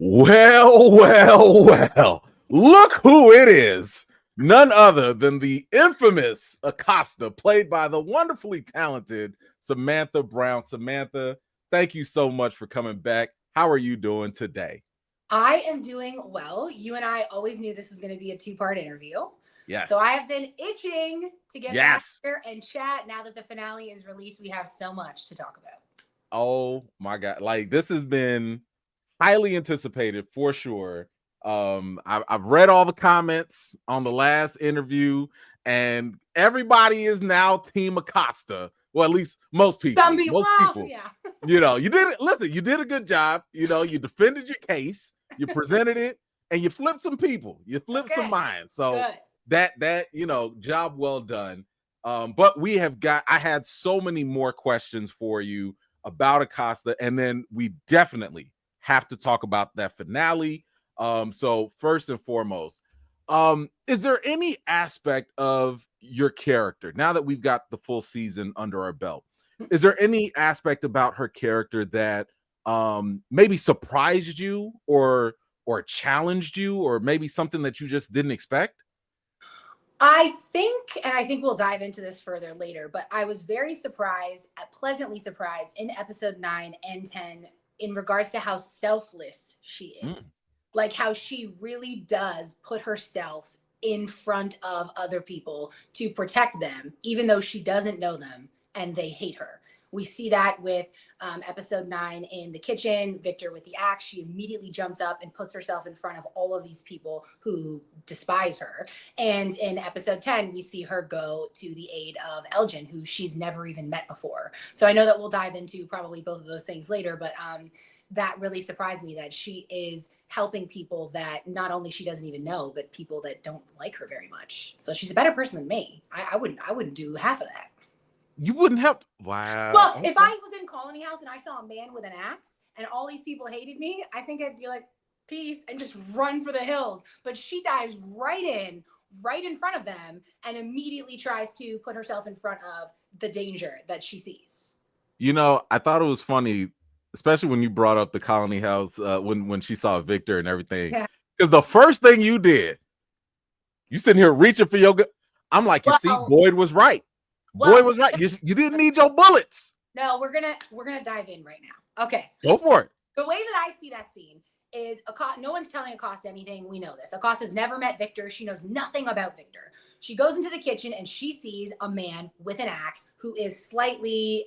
Well. Look who it is. None other than the infamous Acosta, played by the wonderfully talented Samantha Brown. Samantha, thank you so much for coming back. How are you doing today? I am doing well. You and I always knew this was going to be a two-part interview. Yes. So I have been itching to get back here and chat. Now that the finale is released, we have so much to talk about. Oh my God. Like, this has been highly anticipated for sure. I've read all the comments on the last interview, and everybody is now Team Acosta. Well, at least most people. Yeah. You did it. Listen, you did a good job. You defended your case, you presented it, and you flipped some people. You flipped some minds. So good. that job well done. But I had so many more questions for you about Acosta, and then we definitely have to talk about that finale. So first and foremost, is there any aspect of your character, now that we've got the full season under our belt, is there any aspect about her character that maybe surprised you or challenged you, or maybe something that you just didn't expect? I think we'll dive into this further later, but I was very surprised, pleasantly surprised in episode 9 and 10 in regards to how selfless she is. Like how she really does put herself in front of other people to protect them, even though she doesn't know them and they hate her. We see that with episode 9 in the kitchen, Victor with the axe. She immediately jumps up and puts herself in front of all of these people who despise her. And in episode 10, we see her go to the aid of Elgin, who she's never even met before. So I know that we'll dive into probably both of those things later, but that really surprised me that she is helping people that not only she doesn't even know, but people that don't like her very much. So she's a better person than me. I wouldn't do half of that. You wouldn't have. Wow. Well, if I was in Colony House and I saw a man with an axe and all these people hated me, I think I'd be like, peace, and just run for the hills. But she dives right in front of them, and immediately tries to put herself in front of the danger that she sees. I thought it was funny, especially when you brought up the Colony House, when she saw Victor and everything. Because the first thing you did, you sitting here reaching for your. I'm like, you see, Boyd was right. Boyd was right. You didn't need your bullets. No, we're gonna dive in right now. Okay, go for it. The way that I see that scene is no one's telling Acosta anything. We know this. Acosta's never met Victor. She knows nothing about Victor. She goes into the kitchen and she sees a man with an axe who is slightly,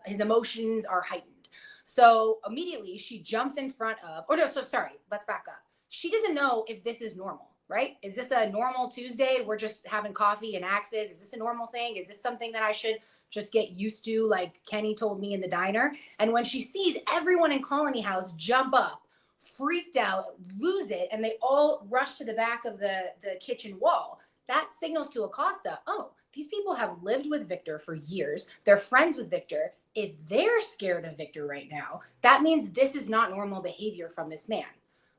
his emotions are heightened. So immediately she jumps in front of, let's back up. She doesn't know if this is normal, right? Is this a normal Tuesday? We're just having coffee and axes. Is this a normal thing? Is this something that I should just get used to, like Kenny told me in the diner? And when she sees everyone in Colony House jump up, freaked out, lose it, and they all rush to the back of the kitchen wall, that signals to Acosta, oh, these people have lived with Victor for years. They're friends with Victor. If they're scared of Victor right now, that means this is not normal behavior from this man.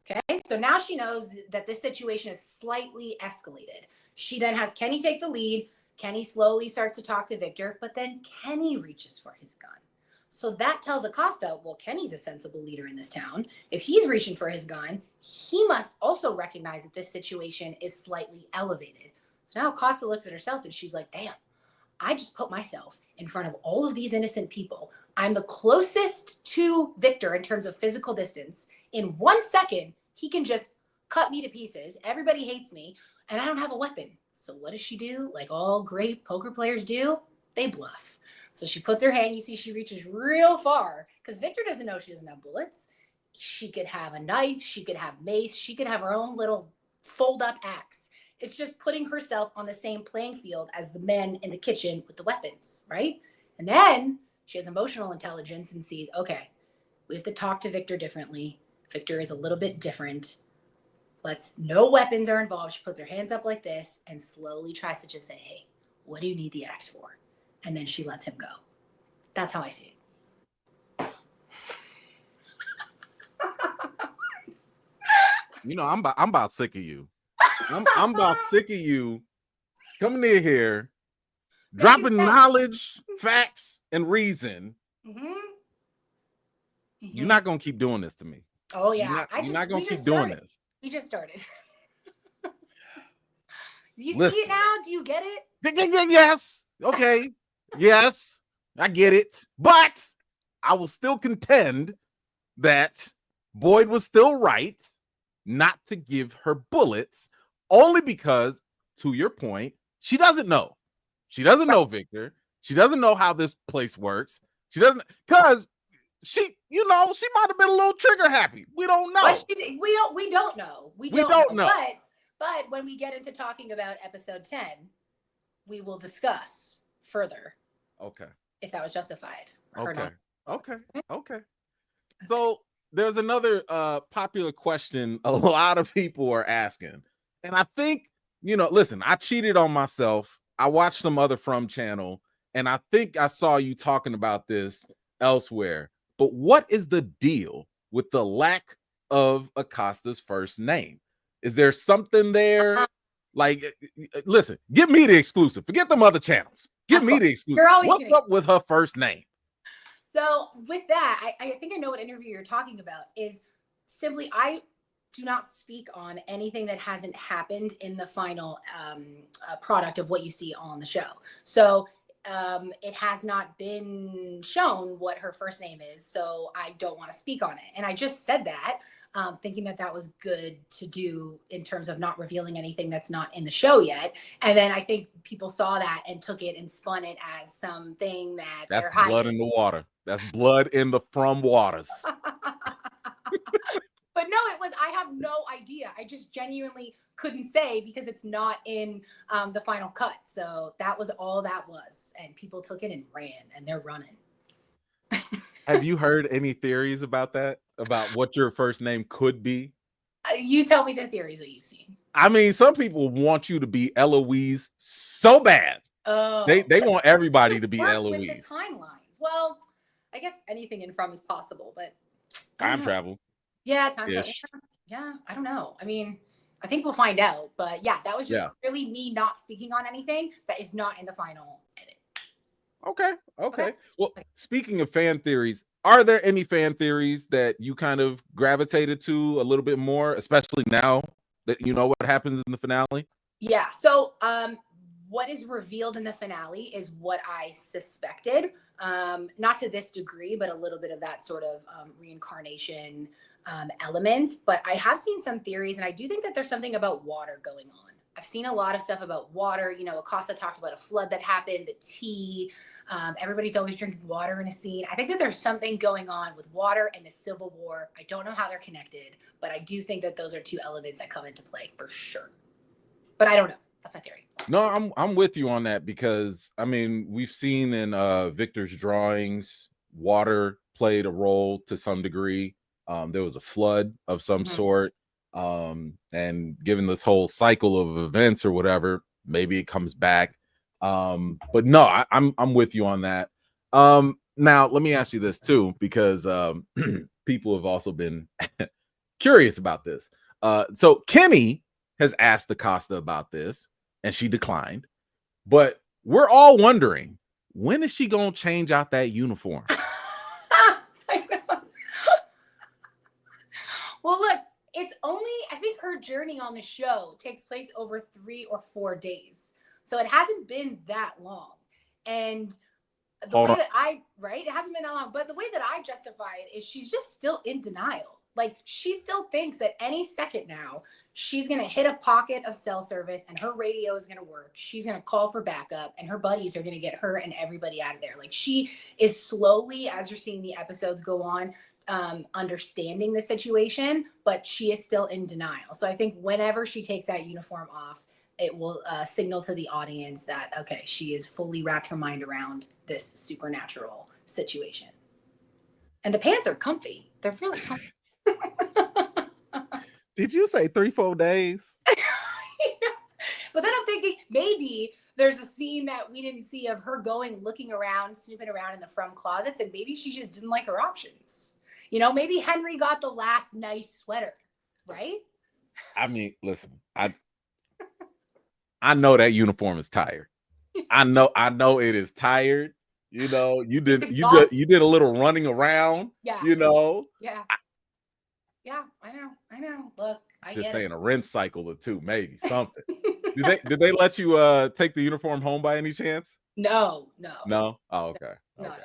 Okay, so now she knows that this situation is slightly escalated. She then has Kenny take the lead. Kenny slowly starts to talk to Victor, but then Kenny reaches for his gun. So that tells Acosta, well, Kenny's a sensible leader in this town. If he's reaching for his gun, he must also recognize that this situation is slightly elevated. So now Acosta looks at herself and she's like, damn, I just put myself in front of all of these innocent people. I'm the closest to Victor in terms of physical distance. In 1 second, he can just cut me to pieces. Everybody hates me, and I don't have a weapon. So what does she do? Like all great poker players do, they bluff. So she puts her hand, you see she reaches real far, because Victor doesn't know she doesn't have bullets. She could have a knife, she could have mace, she could have her own little fold-up axe. It's just putting herself on the same playing field as the men in the kitchen with the weapons, right? And then she has emotional intelligence and sees, okay, we have to talk to Victor differently. Victor is a little bit different. No weapons are involved. She puts her hands up like this and slowly tries to just say, hey, what do you need the axe for? And then she lets him go. That's how I see it. I'm about sick of you. I'm about sick of you coming in here, dropping knowledge, facts, and reason. Mm-hmm. You're not going to keep doing this to me. Oh You're yeah, not, you're not gonna we just keep doing started. this. We just started. Do you see it Listen. now? Do you get it? Yes. Okay. Yes, I get it. But I will still contend that Boyd was still right not to give her bullets, only because, to your point, she doesn't know. She doesn't know Victor. She doesn't know how this place works. She doesn't, because she might have been a little trigger happy. We don't know. But we don't know. We don't know. But when we get into talking about episode 10, we will discuss further. Okay. If that was justified. Okay. So there's another popular question a lot of people are asking. And I think, listen, I cheated on myself. I watched some other From channel, and I think I saw you talking about this elsewhere. But what is the deal with the lack of Acosta's first name? Is there something there? Like, listen, give me the exclusive. Forget them other channels. Give me the exclusive. What's up with her first name? So with that, I think I know what interview you're talking about. Is simply I do not speak on anything that hasn't happened in the final product of what you see on the show. So it has not been shown what her first name is, so I don't want to speak on it. And I just said that thinking that was good to do in terms of not revealing anything that's not in the show yet. And then I think people saw that and took it and spun it as something that that's they're hiding. Blood in the water. That's blood in the From waters. But no, I have no idea. I just genuinely couldn't say because it's not in the final cut. So that was all that was. And people took it and ran, and they're running. Have you heard any theories about that? About what your first name could be? You tell me the theories that you've seen. I mean, some people want you to be Eloise so bad. Oh. They want everybody to be Eloise. With the timelines. Well, I guess anything in From is possible, but time travel. Yeah, time travel. Yeah, I don't know. I mean, I think we'll find out. But yeah, that was just really me not speaking on anything that is not in the final edit. Okay. Well, speaking of fan theories, are there any fan theories that you kind of gravitated to a little bit more, especially now that you know what happens in the finale? Yeah. So what is revealed in the finale is what I suspected. Not to this degree, but a little bit of that sort of reincarnation element. But I have seen some theories, and I do think that there's something about water going on. I've seen a lot of stuff about water. Acosta talked about a flood that happened, the tea. Everybody's always drinking water in a scene. I think that there's something going on with water and the Civil War. I don't know how they're connected, but I do think that those are two elements that come into play for sure. But I don't know. That's my theory. No, I'm with you on that because, I mean, we've seen in Victor's drawings, water played a role to some degree. There was a flood of some sort. And given this whole cycle of events or whatever, maybe it comes back. But no, I'm with you on that. Now let me ask you this too, because people have also been curious about this. So Kenny has asked Acosta about this, and she declined. But we're all wondering, when is she gonna change out that uniform? I know. Well, look. It's only, I think her journey on the show takes place over 3 or 4 days. So it hasn't been that long. And the way that it hasn't been that long. But the way that I justify it is she's just still in denial. Like, she still thinks that any second now, she's going to hit a pocket of cell service and her radio is going to work. She's going to call for backup and her buddies are going to get her and everybody out of there. Like, she is slowly, as you're seeing the episodes go on, understanding the situation, but she is still in denial. So I think whenever she takes that uniform off, it will signal to the audience that, okay, she has fully wrapped her mind around this supernatural situation. And the pants are comfy. They're really comfy. Did you say 3-4 days? Yeah. But then I'm thinking maybe there's a scene that we didn't see of her looking around, snooping around in the From closets, and maybe she just didn't like her options. Maybe Henry got the last nice sweater, right? I mean, listen, I know that uniform is tired. I know it is tired. You did a little running around. Yeah. Yeah. Yeah, I know. Look, I Just get it. saying a rinse cycle or two, maybe something. Did they let you take the uniform home by any chance? No, No? Oh, okay. no, Okay.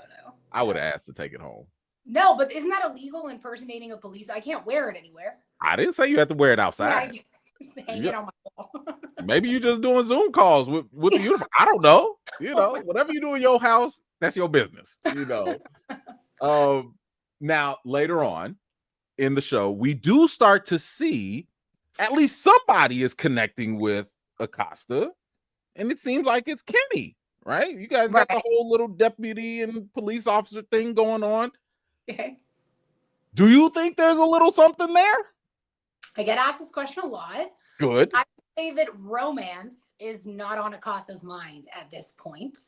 I I would don't. have asked to take it home. No, but isn't that illegal impersonating a police? I can't wear it anywhere. I didn't say you had to wear it Yeah, I outside. just hang You, it on my wall. maybe you just doing Zoom calls with the uniform. I don't know. Oh my, Whatever you do in your house, that's your business. Um, now later on in the show, we do start to see at least somebody is connecting with Acosta, and it seems like it's Kenny, right? You guys got the right. whole little deputy and police officer thing going on. Okay. Do you think there's a little something there? I get asked this question a lot. Good. I say that romance is not on Acosta's mind at this point.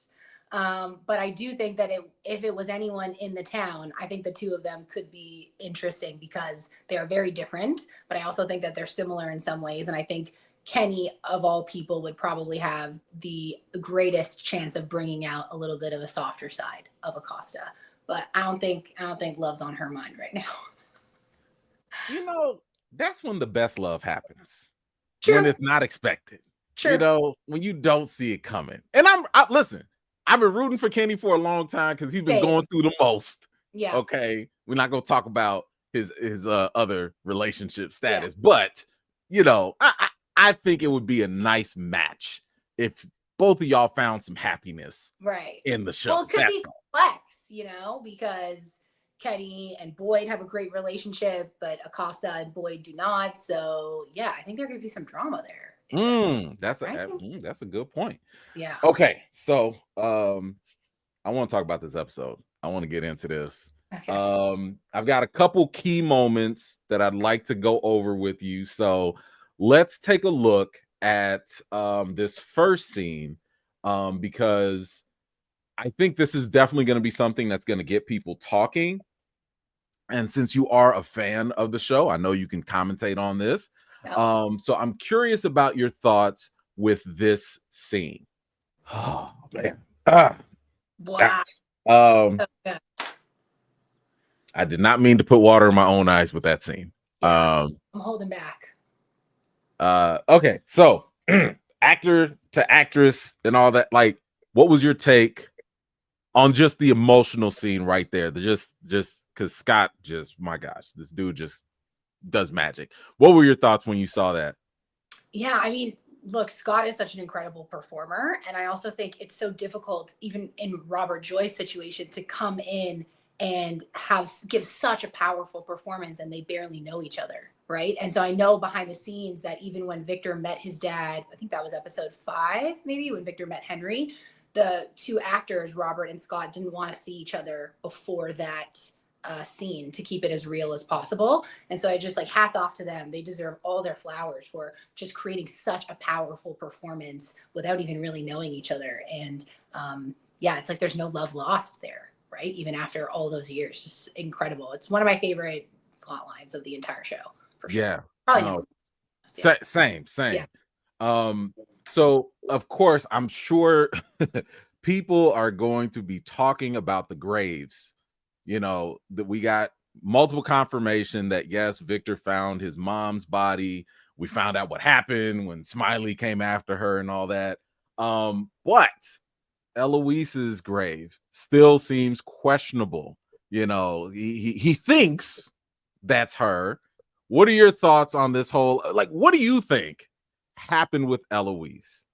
But I do think that if it was anyone in the town, I think the two of them could be interesting because they are very different. But I also think that they're similar in some ways. And I think Kenny, of all people, would probably have the greatest chance of bringing out a little bit of a softer side of Acosta. But I don't think love's on her mind right now. That's when the best love happens. When True. it's not expected. True. When you don't see it coming. And listen, I've been rooting for Kenny for a long time because he's been Same. going through the most. Yeah. Okay. We're not gonna talk about his other relationship status, Yeah. but I think it would be a nice match if both of y'all found some happiness Right. in the show. Well, it could be complex, because Kenny and Boyd have a great relationship, but Acosta and Boyd do not. So yeah, I think there could be some drama there. That's Right? a good point. Yeah. Okay, so I want to talk about this episode. I want to get into this. Okay. I've got a couple key moments that I'd like to go over with you. So let's take a look at this first scene because I think this is definitely going to be something that's going to get people talking. And since you are a fan of the show, I know you can commentate on this. Oh. So I'm curious about your thoughts with this scene. Oh man. Wow. Okay. I did not mean to put water in my own eyes with that scene. Yeah, I'm holding back. Okay, so actor to actress and all that, like, what was your take on just the emotional scene right there? Just because Scott, my gosh, this dude just does magic. What were your thoughts when you saw that? Yeah, I mean, look, Scott is such an incredible performer. And I also think it's so difficult, even in Robert Joy's situation, to come in and give such a powerful performance and they barely know each other. Right. And so I know behind the scenes that even when Victor met his dad, I think that was episode 5, maybe when Victor met Henry, the two actors, Robert and Scott, didn't want to see each other before that scene to keep it as real as possible. And so I just hats off to them. They deserve all their flowers for just creating such a powerful performance without even really knowing each other. And yeah, it's like there's no love lost there, right? Even after all those years, just incredible. It's one of my favorite plot lines of the entire show, for sure. Yeah, Probably no, yeah. same. Yeah. So of course, I'm sure people are going to be talking about the graves. That we got multiple confirmation that yes, Victor found his mom's body. We found out what happened when Smiley came after her and all that. But Eloise's grave still seems questionable. He thinks that's her. What are your thoughts on this whole, what do you think happened with Eloise?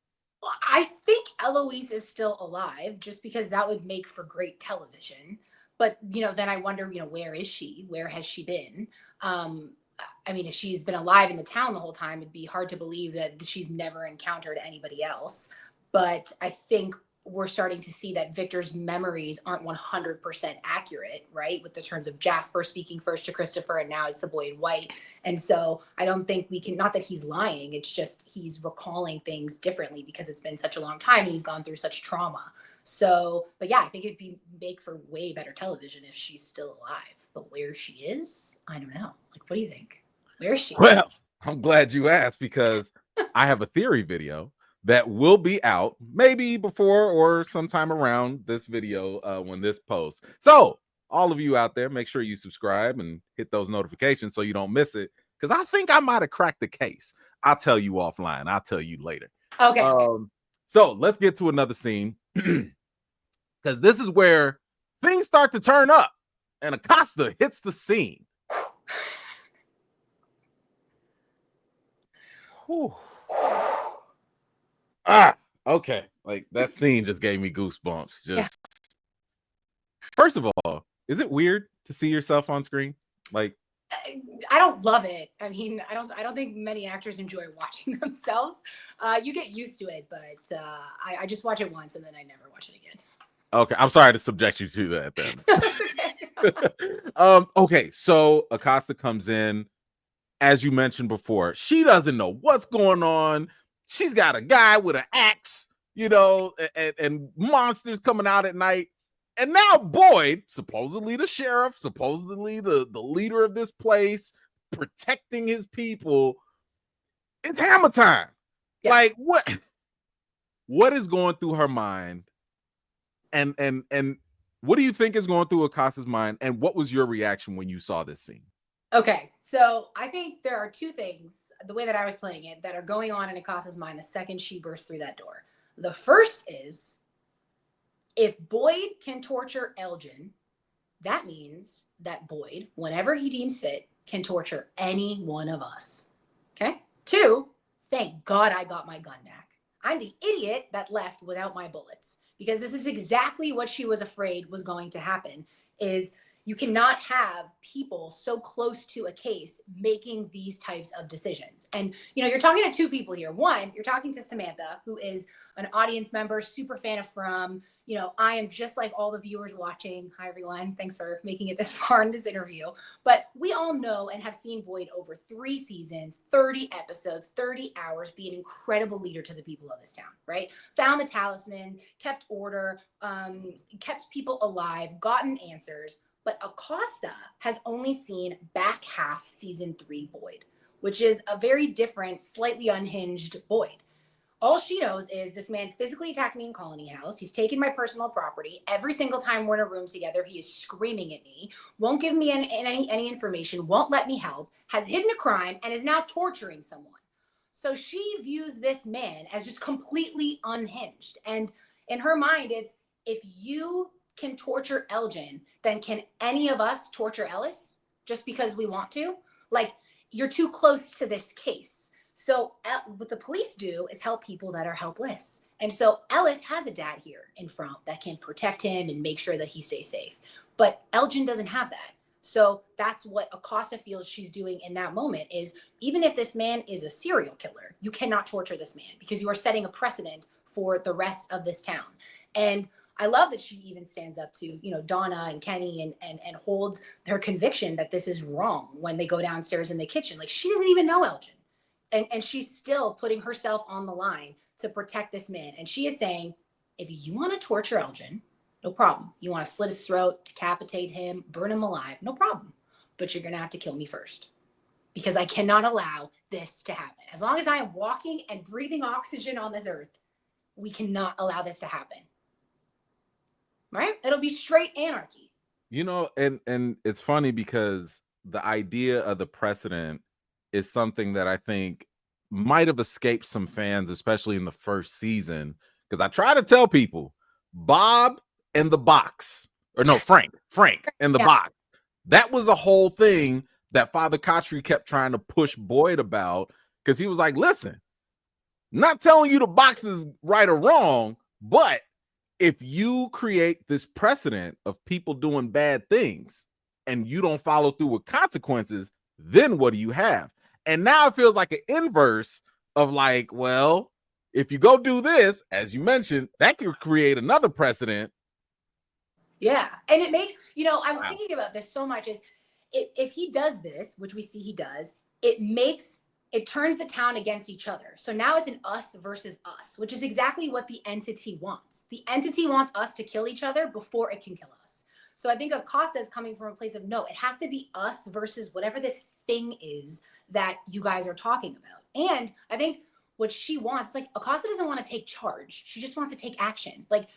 Well, I think Eloise is still alive just because that would make for great television. But, then I wonder, where is she? Where has she been? I mean, if she's been alive in the town the whole time, it'd be hard to believe that she's never encountered anybody else. But I think we're starting to see that Victor's memories aren't 100% accurate, right? With the terms of Jasper speaking first to Christopher, and now it's the boy in white. And so I don't think we can, not that he's lying, it's just he's recalling things differently because it's been such a long time and he's gone through such trauma. So, but yeah, I think it'd make for way better television if she's still alive. But where she is, I don't know. What do you think? Where is she? Well, I'm glad you asked because I have a theory video that will be out maybe before or sometime around this video when this posts. So all of you out there, make sure you subscribe and hit those notifications so you don't miss it. Because I think I might have cracked the case. I'll tell you offline. I'll tell you later. Okay. So let's get to another scene. Because this is where things start to turn up. And Acosta hits the scene. Whew. Okay. Like that scene just gave me goosebumps. Just First of all, is it weird to see yourself on screen? Like, I don't love it. I mean, I don't think many actors enjoy watching themselves. You get used to it, but I just watch it once and then I never watch it again. Okay, I'm sorry to subject you to that then. Okay, so Acosta comes in, as you mentioned before. She doesn't know what's going on. She's got a guy with an axe, and monsters coming out at night. And now Boyd, supposedly the sheriff, supposedly the leader of this place, protecting his people, it's hammer time. Yeah. Like what is going through her mind? And what do you think is going through Acosta's mind? And what was your reaction when you saw this scene? Okay, so I think there are two things, the way that I was playing it, that are going on in Acosta's mind the second she bursts through that door. The first is, if Boyd can torture Elgin, that means that Boyd, whenever he deems fit, can torture any one of us. Okay? 2, thank God I got my gun back. I'm the idiot that left without my bullets, because this is exactly what she was afraid was going to happen, is you cannot have people so close to a case making these types of decisions. And, you're talking to two people here. One, you're talking to Samantha, who is an audience member, super fan of From. I am just like all the viewers watching. Hi, everyone. Thanks for making it this far in this interview. But we all know and have seen Boyd over 3 seasons, 30 episodes, 30 hours, be an incredible leader to the people of this town, right? Found the talisman, kept order, kept people alive, gotten answers. But Acosta has only seen back half season 3 Boyd, which is a very different, slightly unhinged Boyd. All she knows is this man physically attacked me in Colony House. He's taken my personal property. Every single time we're in a room together, he is screaming at me, won't give me any information, won't let me help, has hidden a crime, and is now torturing someone. So she views this man as just completely unhinged. And in her mind, it's, if you can torture Elgin, then can any of us torture Ellis just because we want to? Like, you're too close to this case. So what the police do is help people that are helpless. And so Ellis has a dad here in front that can protect him and make sure that he stays safe. But Elgin doesn't have that. So that's what Acosta feels she's doing in that moment, is even if this man is a serial killer, you cannot torture this man because you are setting a precedent for the rest of this town. And I love that she even stands up to, Donna and Kenny and holds her conviction that this is wrong when they go downstairs in the kitchen. Like, she doesn't even know Elgin. And she's still putting herself on the line to protect this man. And she is saying, if you want to torture Elgin, no problem. You want to slit his throat, decapitate him, burn him alive, no problem. But you're going to have to kill me first, because I cannot allow this to happen. As long as I am walking and breathing oxygen on this earth, we cannot allow this to happen. Right? It'll be straight anarchy. And it's funny because the idea of the precedent is something that I think might have escaped some fans, especially in the first season. Because I try to tell people, Bob and the box, or no, Frank and the box. That was a whole thing that Father Kotri kept trying to push Boyd about, because he was like, listen, not telling you the box is right or wrong, but if you create this precedent of people doing bad things and you don't follow through with consequences, then what do you have? And now it feels like an inverse of like, well, if you go do this, as you mentioned, that could create another precedent. Yeah. And it makes, I was thinking about this so much, is if he does this, which we see he does, it turns the town against each other. So now it's an us versus us, which is exactly what the entity wants. The entity wants us to kill each other before it can kill us. So I think Acosta is coming from a place of, no, it has to be us versus whatever this thing is that you guys are talking about. And I think what she wants, like, Acosta doesn't want to take charge. She just wants to take action. Like,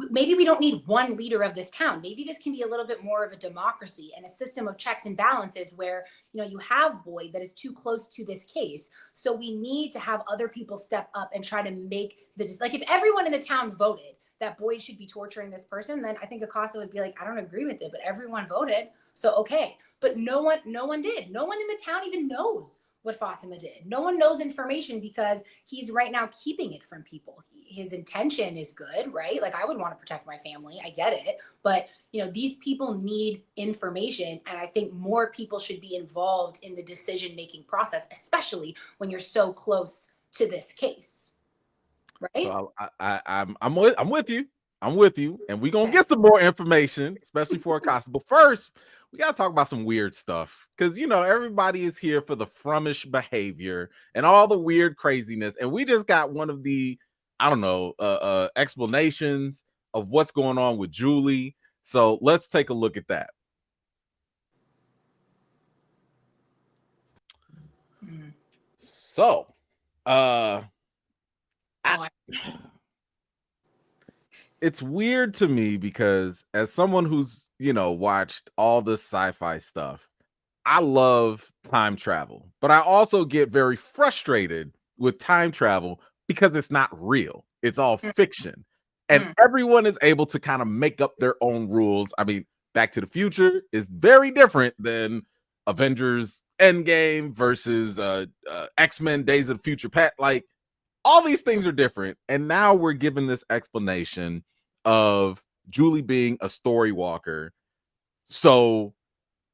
maybe we don't need one leader of this town. Maybe this can be a little bit more of a democracy and a system of checks and balances where, you know, you have Boyd that is too close to this case. So we need to have other people step up and try to make like if everyone in the town voted that Boyd should be torturing this person, then I think Acosta would be like, I don't agree with it, but everyone voted. So, okay. But no one did. No one in the town even knows what Fatima did. No one knows information because he's right now keeping it from people. His intention is good, right? Like I would want to protect my family. I get it. But, you know, these people need information. And I think more people should be involved in the decision-making process, especially when you're so close to this case. Right? So I'm with you. I'm with you. And we're gonna get some more information, especially for Acosta. But first, we gotta talk about some weird stuff. Because you know, everybody is here for the frummish behavior and all the weird craziness. And we just got one of the, I don't know, explanations of what's going on with Julie. So let's take a look at that. So it's weird to me because as someone who's, you know, watched all this sci-fi stuff, I love time travel, but I also get very frustrated with time travel because it's not real. It's all fiction. And everyone is able to kind of make up their own rules. I mean, Back to the Future is very different than Avengers Endgame versus X-Men Days of the Future Past. Like, all these things are different. And now we're given this explanation of Julie being a story walker. So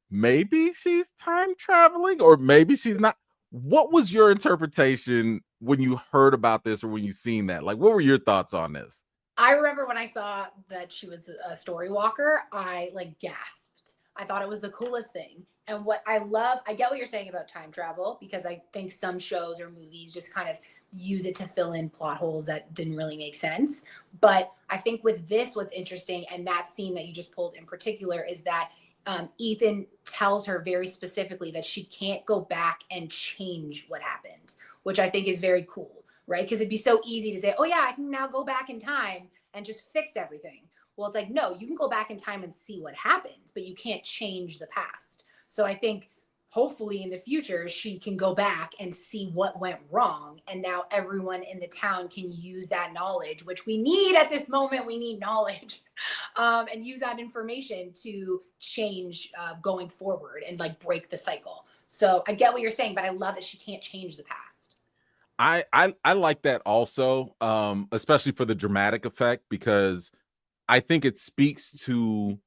maybe she's time traveling or maybe she's not. What was your interpretation when you heard about this or when you seen that? Like, what were your thoughts on this? I remember when I saw that she was a story walker, I like gasped. I thought it was the coolest thing. And what I love, I get what you're saying about time travel, because I think some shows or movies just kind of use it to fill in plot holes that didn't really make sense. But I think with this, what's interesting, and that scene that you just pulled in particular, is that Ethan tells her very specifically that she can't go back and change what happened, which I think is very cool, right? Because it'd be so easy to say, oh yeah, I can now go back in time and just fix everything. Well, it's like, no, you can go back in time and see what happened, but you can't change the past. So I think hopefully in the future, she can go back and see what went wrong. And now everyone in the town can use that knowledge, which we need at this moment. We need knowledge and use that information to change going forward and like break the cycle. So I get what you're saying, but I love that she can't change the past. I like that also, especially for the dramatic effect, because I think it speaks to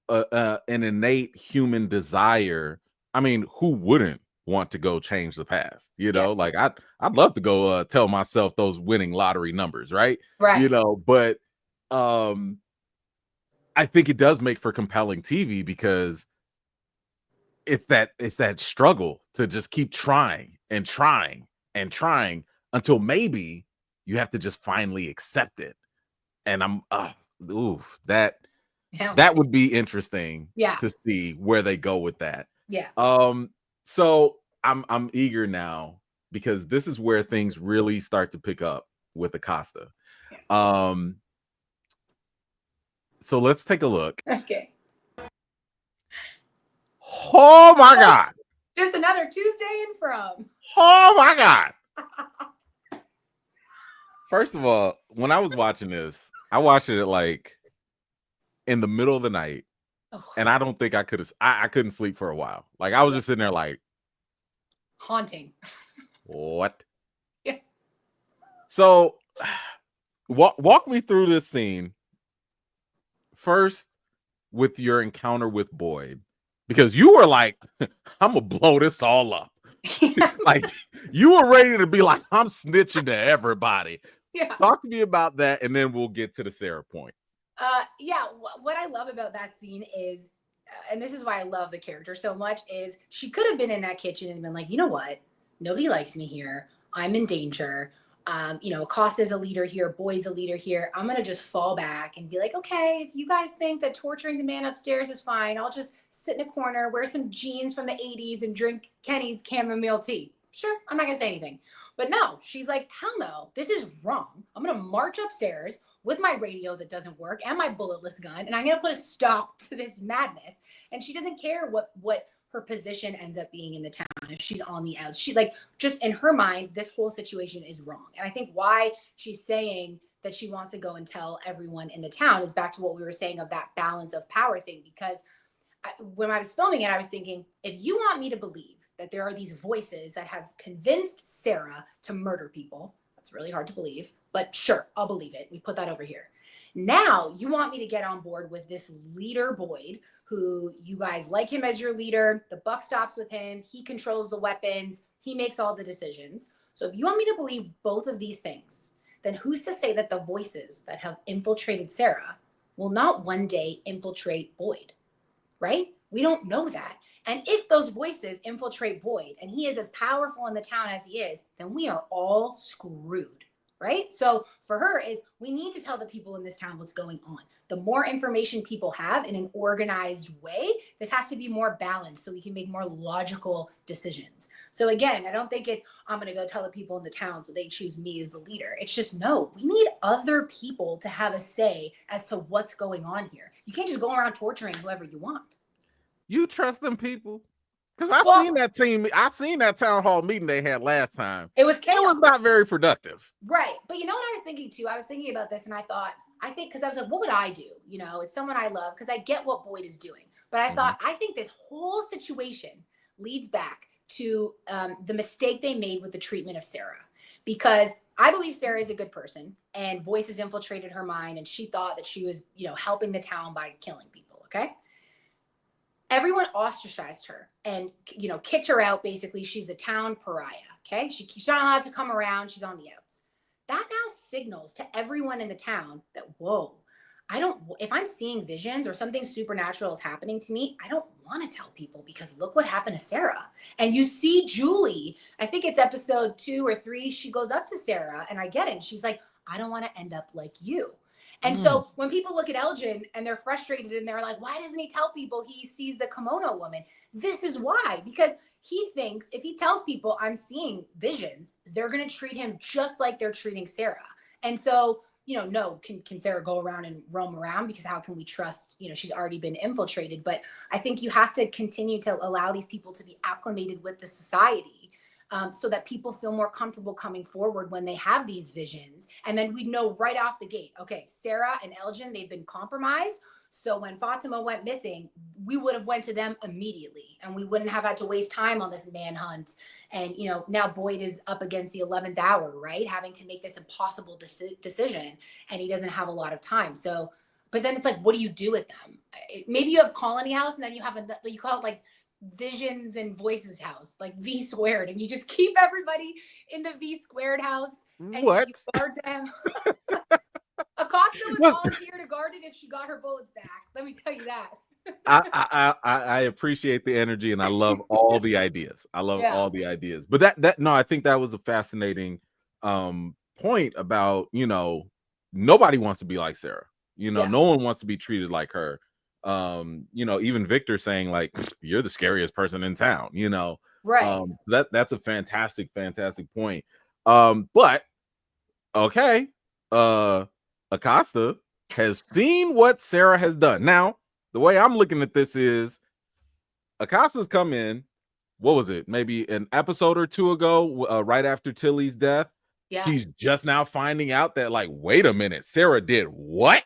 an innate human desire. I mean, who wouldn't want to go change the past? You know, like I'd love to go tell myself those winning lottery numbers, right? Right. You know, but I think it does make for compelling TV because it's that struggle to just keep trying and trying and trying until maybe you have to just finally accept it. And I'm that would be interesting to see where they go with that. So I'm eager now because this is where things really start to pick up with Acosta. So let's take a look. Okay. Oh my God. Just another Tuesday in From. Oh my God. First of all, when I was watching this, I watched it at like in the middle of the night. And I don't think I could have, I couldn't sleep for a while. Like I was just sitting there like haunting. What? Yeah. So walk me through this scene. First, with your encounter with Boyd, because you were like, I'm gonna blow this all up. Like you were ready to be like, I'm snitching to everybody. Yeah. Talk to me about that, and then we'll get to the Sarah point. What I love about that scene is, and this is why I love the character so much, is she could have been in that kitchen and been like, you know what? Nobody likes me here. I'm in danger. You know, Acosta's a leader here. Boyd's a leader here. I'm going to just fall back and be like, okay, if you guys think that torturing the man upstairs is fine, I'll just sit in a corner, wear some jeans from the 80s and drink Kenny's chamomile tea. Sure, I'm not gonna say anything. But no, she's like, hell no, this is wrong. I'm gonna march upstairs with my radio that doesn't work and my bulletless gun, and I'm gonna put a stop to this madness. And she doesn't care what her position ends up being in the town if she's on the outs. She like just in her mind, this whole situation is wrong. And I think why she's saying that she wants to go and tell everyone in the town is back to what we were saying of that balance of power thing. Because when I was filming it, I was thinking, if you want me to believe that there are these voices that have convinced Sarah to murder people, that's really hard to believe, but sure, I'll believe it. We put that over here. Now you want me to get on board with this leader Boyd, who you guys like him as your leader. The buck stops with him. He controls the weapons. He makes all the decisions. So if you want me to believe both of these things, then who's to say that the voices that have infiltrated Sarah will not one day infiltrate Boyd, right? We don't know that. And if those voices infiltrate Boyd and he is as powerful in the town as he is, then we are all screwed, right? So for her, it's we need to tell the people in this town what's going on. The more information people have in an organized way, this has to be more balanced so we can make more logical decisions. So again, I don't think it's, I'm going to go tell the people in the town so they choose me as the leader. It's just, no, we need other people to have a say as to what's going on here. You can't just go around torturing whoever you want. You trust them people? Because I seen that town hall meeting they had last time. It was chaos. It was not very productive. Right. But you know what I was thinking too? I was thinking about this and I think, because I was like, what would I do? You know, it's someone I love, because I get what Boyd is doing. But I thought, I think this whole situation leads back to the mistake they made with the treatment of Sarah. Because I believe Sarah is a good person and voices infiltrated her mind and she thought that she was, you know, helping the town by killing people. Okay. Everyone ostracized her and, you know, kicked her out. Basically, she's the town pariah. Okay. She's not allowed to come around. She's on the outs. That now signals to everyone in the town that, whoa, if I'm seeing visions or something supernatural is happening to me, I don't want to tell people, because look what happened to Sarah. And you see Julie, I think it's episode 2 or 3, she goes up to Sarah, and I get it. And she's like, I don't want to end up like you. And so when people look at Elgin and they're frustrated and they're like, why doesn't he tell people he sees the kimono woman? This is why, because he thinks if he tells people I'm seeing visions, they're going to treat him just like they're treating Sarah. And so, you know, no, can Sarah go around and roam around? Because how can we trust, you know, she's already been infiltrated. But I think you have to continue to allow these people to be acclimated with the society. So that people feel more comfortable coming forward when they have these visions. And then we know right off the gate, okay, Sarah and Elgin, they've been compromised. So when Fatima went missing, we would have went to them immediately and we wouldn't have had to waste time on this manhunt. And, you know, now Boyd is up against the 11th hour, right? Having to make this impossible decision, and he doesn't have a lot of time. So, but then it's like, what do you do with them? Maybe you have Colony House and then you have you call it like Visions and Voices house, like V squared, and you just keep everybody in the V squared house and you guard them. Acosta would volunteer to guard it if she got her bullets back. Let me tell you that. I appreciate the energy and I love all the ideas. All the ideas. But no, I think that was a fascinating point about, you know, nobody wants to be like Sarah. You know, no one wants to be treated like her. You know, even Victor saying like, you're the scariest person in town, you know. Right. That's a fantastic point. But okay, Acosta has seen what Sarah has done. Now, the way I'm looking at this is Acosta's come in, what was it? Maybe an episode or 2 ago, right after Tilly's death. Yeah. She's just now finding out that, like, wait a minute, Sarah did what?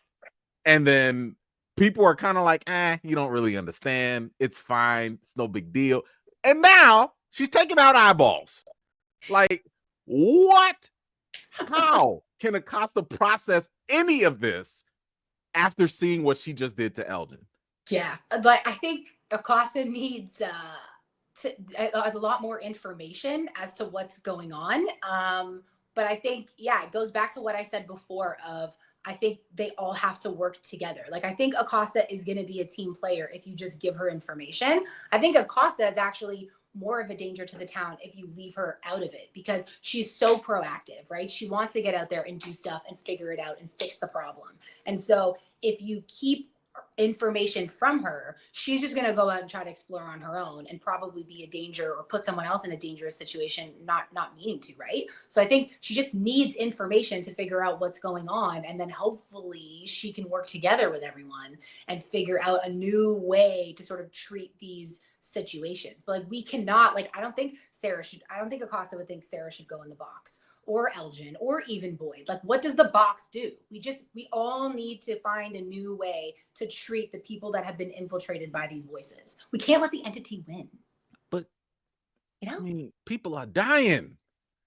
And then people are kind of like, you don't really understand. It's fine. It's no big deal. And now she's taking out eyeballs. Like, what? How can Acosta process any of this after seeing what she just did to Elgin? Yeah, but I think Acosta needs a lot more information as to what's going on. But I think, it goes back to what I said before of, I think they all have to work together. Like, I think Acosta is going to be a team player if you just give her information. I think Acosta is actually more of a danger to the town if you leave her out of it, because she's so proactive, right? She wants to get out there and do stuff and figure it out and fix the problem. And so if you keep information from her, she's just going to go out and try to explore on her own and probably be a danger or put someone else in a dangerous situation, not meaning to, right? So I think she just needs information to figure out what's going on, and then hopefully she can work together with everyone and figure out a new way to sort of treat these situations. But like, we cannot, like, I don't think Acosta would think Sarah should go in the box, or Elgin, or even Boyd. Like, what does the box do? We all need to find a new way to treat the people that have been infiltrated by these voices. We can't let the entity win. But, you know, I mean, people are dying.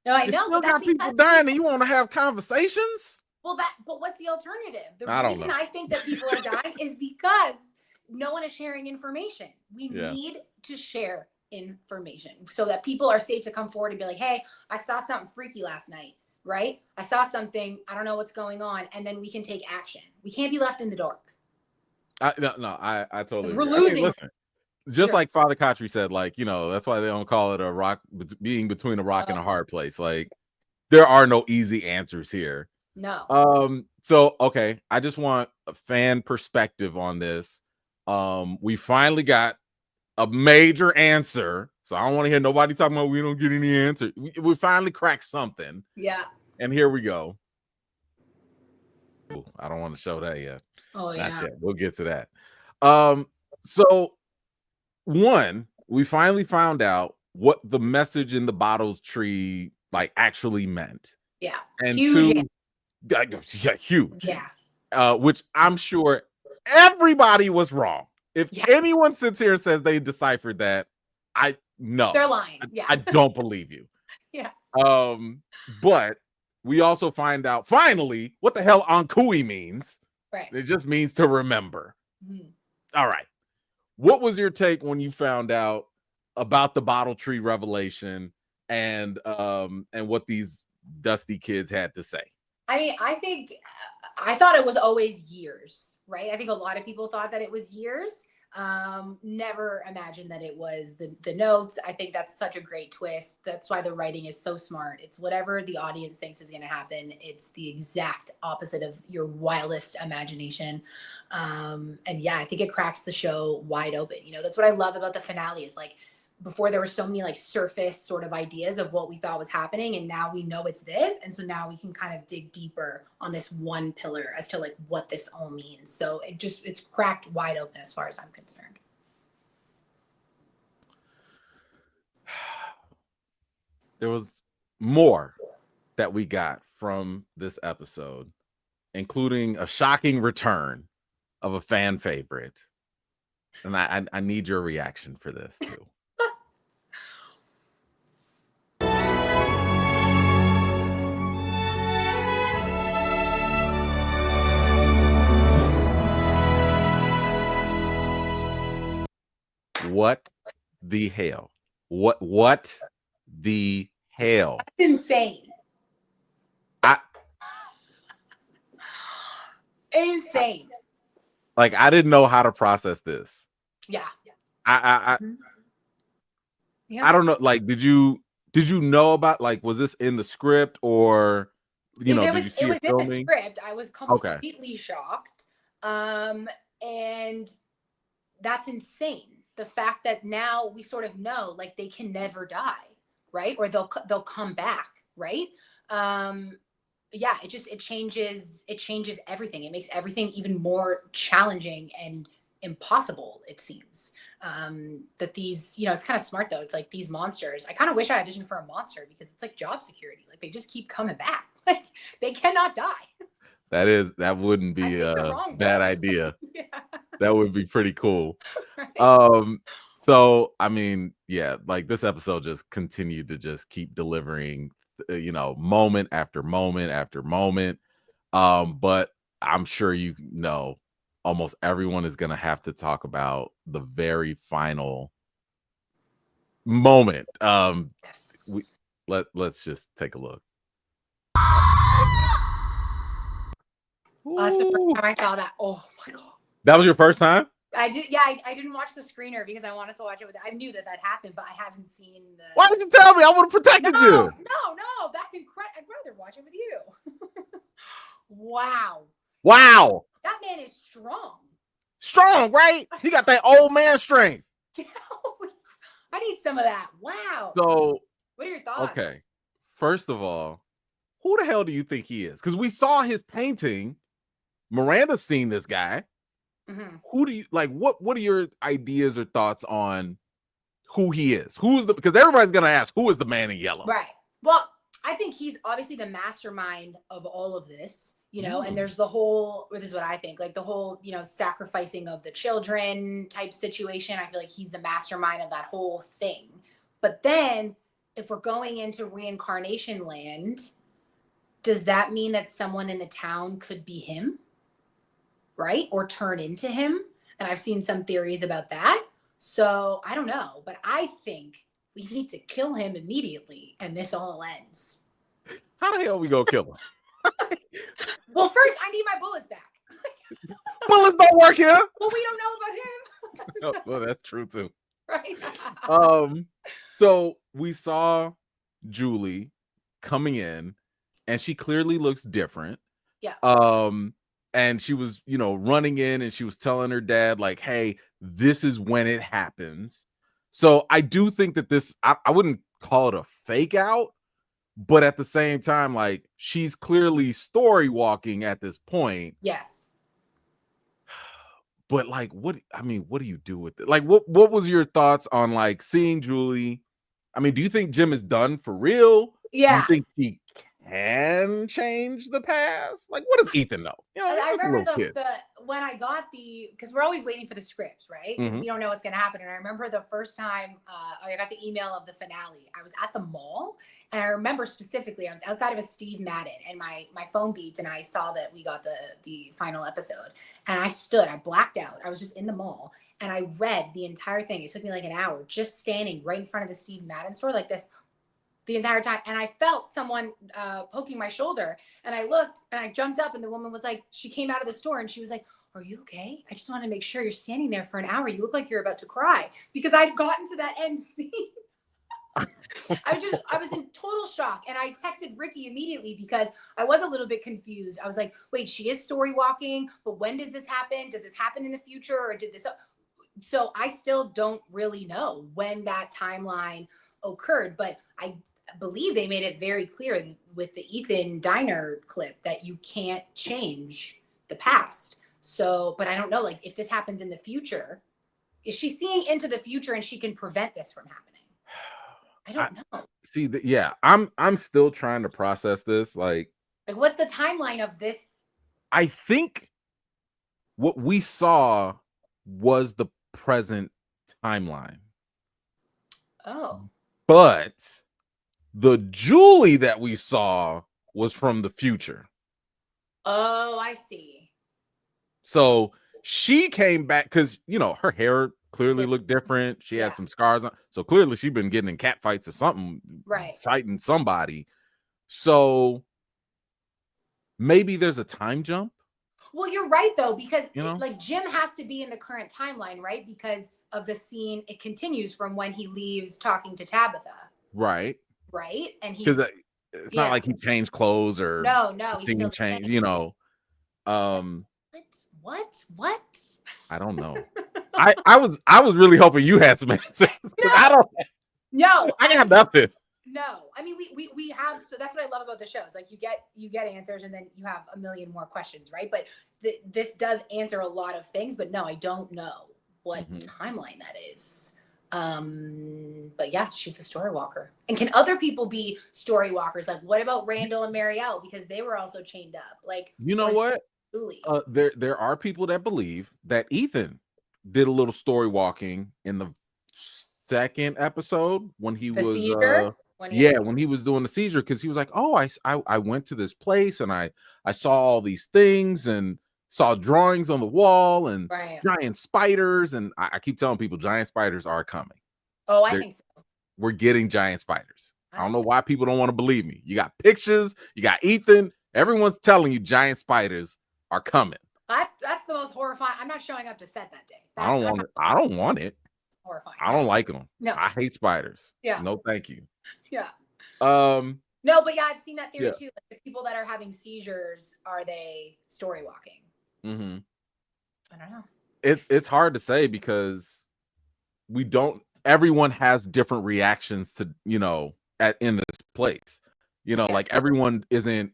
No, I you know. still got people dying, and you want to have conversations? Well, but what's the alternative? The I reason I think that people are dying is because no one is sharing information. We need to share information so that people are safe to come forward and be like, hey, I saw something freaky last night, right? I saw something, I don't know what's going on, and then we can take action. We can't be left in the dark. I totally agree. We're losing. Listen, just like Father Kotri said, like, you know, that's why they don't call it a rock, being between a rock and a hard place. Like, there are no easy answers here. No. So okay, I just want a fan perspective on this. We finally got a major answer, so I don't want to hear nobody talking about we don't get any answer. We finally cracked something. Yeah. And here we go. Ooh, I don't want to show that yet. Oh, Not yeah. yet. We'll get to that. So one, we finally found out what the message in the bottles tree like actually meant. Yeah. And huge. Huge. Yeah. Which I'm sure everybody was wrong. If anyone sits here and says they deciphered that, they're lying. I don't believe you. Yeah. But we also find out finally what the hell Ankui means. Right. It just means to remember. Mm-hmm. All right. What was your take when you found out about the bottle tree revelation and what these dusty kids had to say? I mean, I thought it was always years, right? I think a lot of people thought that it was years. Never imagined that it was the notes. I think that's such a great twist. That's why the writing is so smart. It's whatever the audience thinks is going to happen. It's the exact opposite of your wildest imagination. And yeah, I think it cracks the show wide open. You know, that's what I love about the finale is like, before there were so many like surface sort of ideas of what we thought was happening, and now we know it's this, and so now we can kind of dig deeper on this one pillar as to like what this all means. So it's cracked wide open as far as I'm concerned. There was more that we got from this episode, including a shocking return of a fan favorite, and I need your reaction for this too. What the hell? What the hell? That's insane. Insane. Like, I didn't know how to process this. Yeah. I don't know. Like, did you know about, like, was this in the script, or did you see it filming? In the script. I was completely shocked. And that's insane. The fact that now we sort of know, like, they can never die, right? Or they'll come back, right? Yeah, it changes everything. It makes everything even more challenging and impossible, it seems. That these, it's kind of smart though. It's like these monsters. I kind of wish I auditioned for a monster, because it's like job security. Like, they just keep coming back. Like, they cannot die. That wouldn't be a bad idea. Yeah. That would be pretty cool. Right. So I mean, yeah, like, this episode just continued to just keep delivering, moment after moment after moment. But I'm sure almost everyone is gonna have to talk about the very final moment. Yes. Let's just take a look. That's the first time I saw that. Oh my God. That was your first time? I did. Yeah, I didn't watch the screener because I wanted to watch it I knew that happened, but I haven't seen the. Why did you tell me? I would have protected you. No, that's incredible. I'd rather watch it with you. Wow. Wow. That man is strong. Strong, right? He got that old man strength. I need some of that. Wow. So, what are your thoughts? Okay. First of all, who the hell do you think he is? Because we saw his painting. Miranda's seen this guy. Mm-hmm. Who do you like? What are your ideas or thoughts on who he is? Because everybody's gonna ask, who is the man in yellow? Right. Well, I think he's obviously the mastermind of all of this, and there's the whole, or this is what I think, like the whole, sacrificing of the children type situation. I feel like he's the mastermind of that whole thing. But then if we're going into reincarnation land, does that mean that someone in the town could be him? Right? Or turn into him? And I've seen some theories about that. So I don't know, but I think we need to kill him immediately and this all ends. How the hell we gonna kill him? Well, first I need my bullets back. Bullets don't work here. Well, we don't know about him. Well, that's true too. Right. So we saw Julie coming in, and she clearly looks different. Yeah. And she was, running in, and she was telling her dad, like, hey, this is when it happens. So I do think that this, I wouldn't call it a fake out, but at the same time, like, she's clearly story walking at this point. Yes. But like, what do you do with it? Like, what was your thoughts on like seeing Julie? I mean, do you think Jim is done for real? Yeah. Do you think he can change the past? Like, what does Ethan know? I remember when I got because we're always waiting for the scripts, right? Because we don't know what's going to happen. And I remember the first time I got the email of the finale, I was at the mall, and I remember specifically I was outside of a Steve Madden, and my phone beeped, and I saw that we got the final episode, and I blacked out. I was just in the mall, and I read the entire thing. It took me like an hour just standing right in front of the Steve Madden store like this the entire time. And I felt someone poking my shoulder, and I looked and I jumped up, and the woman was like, she came out of the store and she was like, are you okay? I just want to make sure you're standing there for an hour. You look like you're about to cry, because I'd gotten to that end scene. I was in total shock. And I texted Ricky immediately because I was a little bit confused. I was like, wait, she is story walking, but when does this happen? Does this happen in the future, or did this? So I still don't really know when that timeline occurred, but I believe they made it very clear with the Ethan diner clip that you can't change the past. So, but I don't know, like, if this happens in the future, is she seeing into the future and she can prevent this from happening? I don't know. See, yeah, I'm still trying to process this. Like, what's the timeline of this? I think what we saw was the present timeline. Oh. But the Julie that we saw was from the future. Oh, I see. So she came back because, her hair clearly looked different. She had some scars on. So clearly she'd been getting in cat fights or something, right? Fighting somebody. So maybe there's a time jump. Well, you're right, though, because like Jim has to be in the current timeline, right? Because of the scene, it continues from when he leaves talking to Tabitha. Right. Right. And because it's not like he changed clothes or no, he's still changed, What? I don't know. I was really hoping you had some answers. No, I have nothing. No, I mean we have, so that's what I love about the show. It's like you get answers, and then you have a million more questions, right? But this does answer a lot of things, but no, I don't know what timeline that is. But yeah, she's a story walker. And can other people be story walkers? Like, what about Randall and Marielle? Because they were also chained up. Like, what? There are people that believe that Ethan did a little story walking in the second episode when he was seizure? When he was doing the seizure, because he was like, oh, I went to this place and I saw all these things and saw drawings on the wall and giant spiders, and I keep telling people giant spiders are coming. Oh, I think so. We're getting giant spiders. I don't know why people don't want to believe me. You got pictures, you got Ethan, everyone's telling you giant spiders are coming. That's the most horrifying. I'm not showing up to set that day. I don't want it. It's horrifying. I don't like them. No, I hate spiders. Yeah. No, thank you. Yeah. No, but yeah, I've seen that theory too. Like, the people that are having seizures, are they story walking? Mm-hmm. I don't know. it's hard to say because everyone has different reactions to, in this place. Like everyone isn't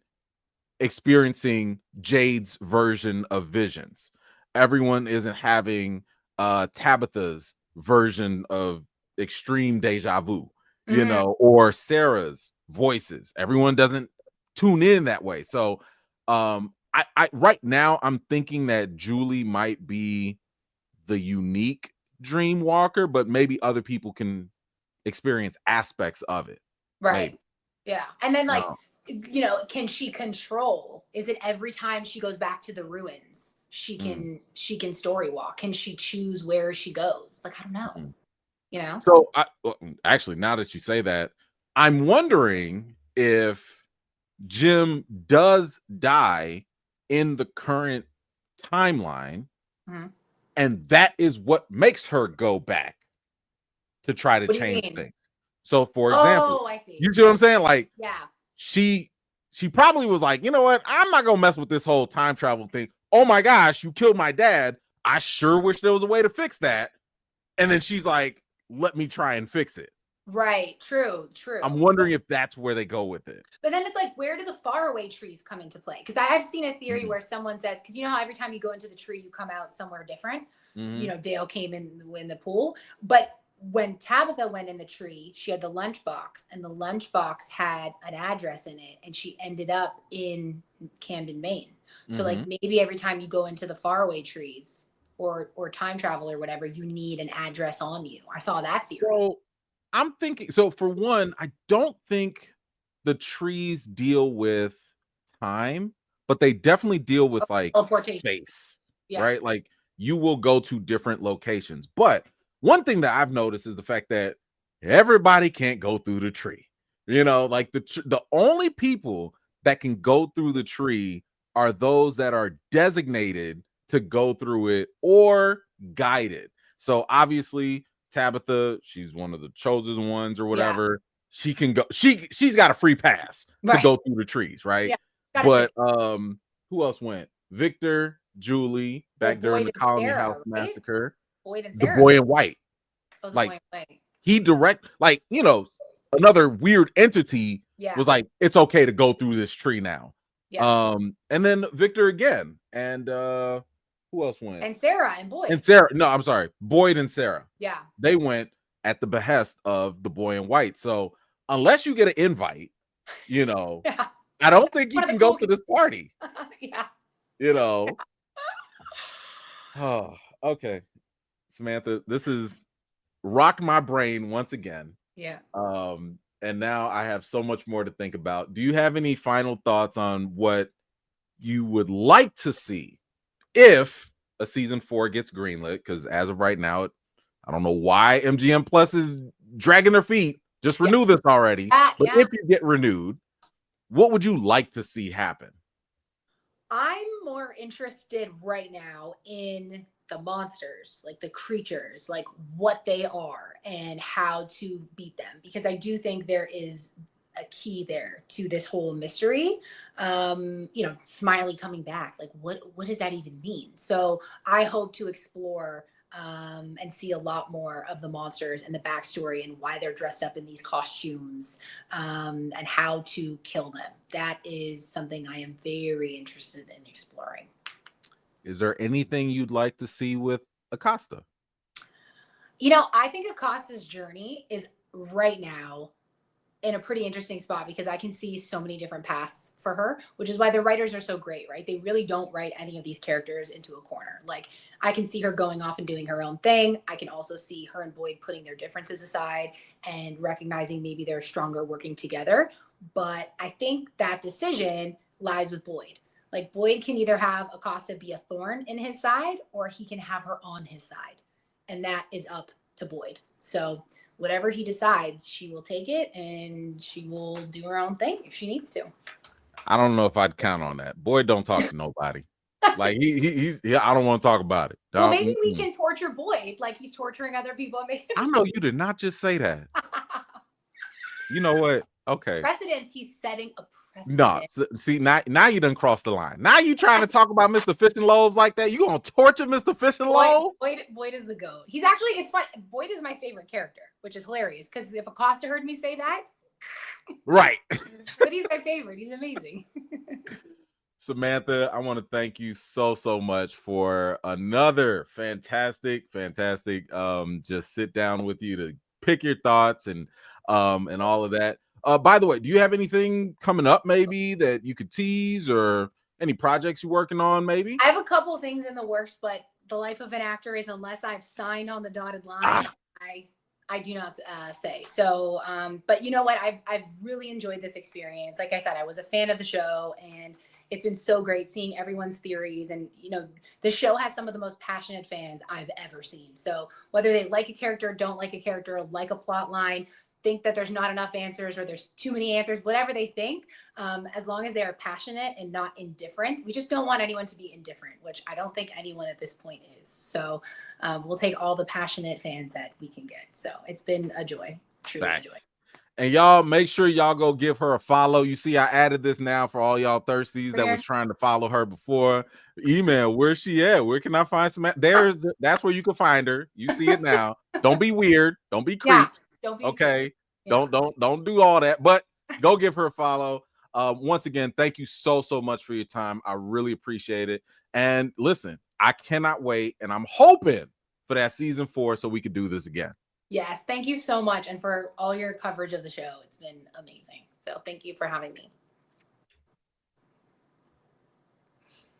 experiencing Jade's version of visions. Everyone isn't having Tabitha's version of extreme deja vu, or Sarah's voices. Everyone doesn't tune in that way. So I right now I'm thinking that Julie might be the unique dream walker, but maybe other people can experience aspects of it. Right. Maybe. Yeah. And then can she control? Is it every time she goes back to the ruins, she can story walk? Can she choose where she goes? Like, I don't know. So actually, now that you say that, I'm wondering if Jim does die in the current timeline, and that is what makes her go back to try to change things. So, for example, I see. You see what I'm saying? Like, yeah, she probably was like, you know what? I'm not gonna mess with this whole time travel thing. Oh my gosh, you killed my dad. I sure wish there was a way to fix that. And then she's like, let me try and fix it. Right. True. I'm wondering if that's where they go with it. But then it's like, where do the faraway trees come into play? Because I've seen a theory where someone says, because you know how every time you go into the tree, you come out somewhere different. Dale came in the pool, but when Tabitha went in the tree, she had the lunchbox, and the lunchbox had an address in it, and she ended up in Camden, Maine. So like maybe every time you go into the faraway trees or time travel or whatever, you need an address on you. I saw that theory. So I'm thinking, for one, I don't think the trees deal with time, but they definitely deal with like space, right? Like you will go to different locations. But one thing that I've noticed is the fact that everybody can't go through the tree. Like the only people that can go through the tree are those that are designated to go through it or guided. So obviously Tabitha, she's one of the chosen ones or whatever. Yeah. She can go. She's got a free pass to go through the trees, right? Yeah, but who else went? Victor, Julie, back during the Colony House massacre. Boyd and Sarah. The boy in white. Oh, the like boy in white. He another weird entity was like, it's okay to go through this tree now. Yeah. And then Victor again, and who else went? And Sarah and Boyd. And Sarah. No, I'm sorry. Boyd and Sarah. Yeah. They went at the behest of the boy in white. So unless you get an invite, I don't think you can go to this party. Yeah. Oh, okay. Samantha, this is rocked my brain once again. Yeah. And now I have so much more to think about. Do you have any final thoughts on what you would like to see if a season 4 gets greenlit? Because as of right now, I don't know why MGM Plus is dragging their feet. Just renew this already. But if you get renewed, what would you like to see happen? I'm more interested right now in the monsters, like the creatures, like what they are and how to beat them, because I do think there is a key there to this whole mystery. Smiley coming back, like what does that even mean? So I hope to explore and see a lot more of the monsters and the backstory and why they're dressed up in these costumes, and how to kill them. That is something I am very interested in exploring. Is there anything you'd like to see with Acosta? I think Acosta's journey is right now in a pretty interesting spot because I can see so many different paths for her, which is why the writers are so great, right? They really don't write any of these characters into a corner. Like I can see her going off and doing her own thing. I can also see her and Boyd putting their differences aside and recognizing maybe they're stronger working together. But I think that decision lies with Boyd. Like Boyd can either have Acosta be a thorn in his side or he can have her on his side. And that is up to Boyd. So whatever he decides, she will take it and she will do her own thing if she needs to. I don't know if I'd count on that. Boyd don't talk to nobody. Like he I don't want to talk about it. Well, maybe we can torture Boyd like he's torturing other people. I know you did not just say that. You know what? Okay. Precedence. He's setting a No, precedent. see, now you done crossed the line. Now you trying to talk about Mr. Fish and Loaves like that? You gonna torture Mr. Fish and Loaves? Boyd is the GOAT. He's actually, it's fun. Boyd is my favorite character, which is hilarious because if Acosta heard me say that, Right. but he's my favorite. He's amazing. Samantha, I want to thank you so much for another fantastic just sit down with you to pick your thoughts and all of that. By the way, do you have anything coming up maybe that you could tease, or any projects you're working on maybe? I have a couple of things in the works, but the life of an actor is, unless I've signed on the dotted line, I do not say. So, but you know what? I've really enjoyed this experience. Like I said, I was a fan of the show, and it's been so great seeing everyone's theories. And, you know, the show has some of the most passionate fans I've ever seen. So whether they like a character, don't like a character, like a plot line, think that there's not enough answers or there's too many answers, whatever they think, as long as they are passionate and not indifferent. We just don't want anyone to be indifferent, which I don't think anyone at this point is. So we'll take all the passionate fans that we can get. So it's been a joy, truly a joy. And y'all make sure y'all go give her a follow. You see, I added this now for all y'all thirsties that was trying to follow her before. Email, where's she at? Where can I find some? That's where you can find her. You see it now. Don't be weird. Don't be creep. Don't be okay. Yeah. Don't do all that. But go give her a follow. Once again, thank you so much for your time. I really appreciate it. And listen, I cannot wait, and I'm hoping for that season 4 so we could do this again. Yes, thank you so much, and for all your coverage of the show. It's been amazing. So thank you for having me.